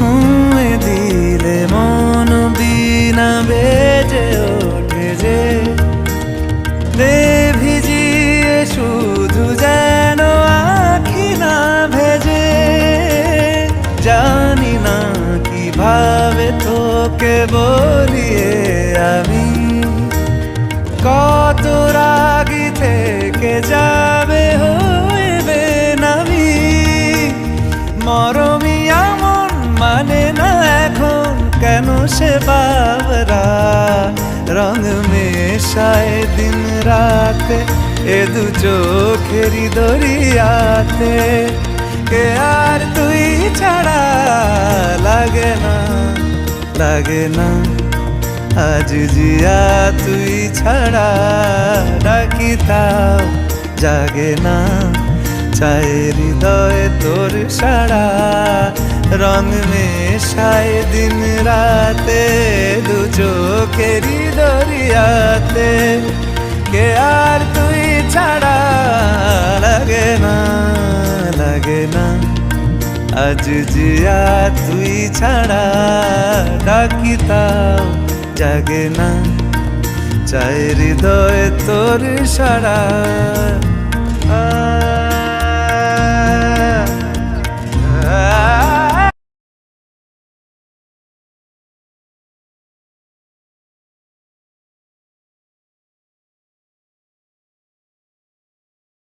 ছুঁয়ে দিলে মন বিনা বেজে ওঠে যে দে ভিজিয়ে শুধু যেন আখি না ভেজে। জানি না কিভাবে তোকে বলিয়ে আমি কত রাগি থেকে যাবে হইবে নামি। মরমি এমন মানে না এখন কেন সে বাবরা রং মেশায় দিন রাতে এ দু চোখেরই দরিয়াতে। কে আর তুই ছাড়া লাগে না লাগে না আজ জিয়া তুই ছাড়া ডাকি তাও জাগে না। চায় হৃদয় তোর সারা রং মেশায় দিন রাতে দু চোখেরই দরিয়াতে। কে আর তুই ছাড়া লাগে না লাগে না আজ জিয়া তুই ছাড়া ডাকি তাও জাগে না। চায় হৃদয় তোর সারা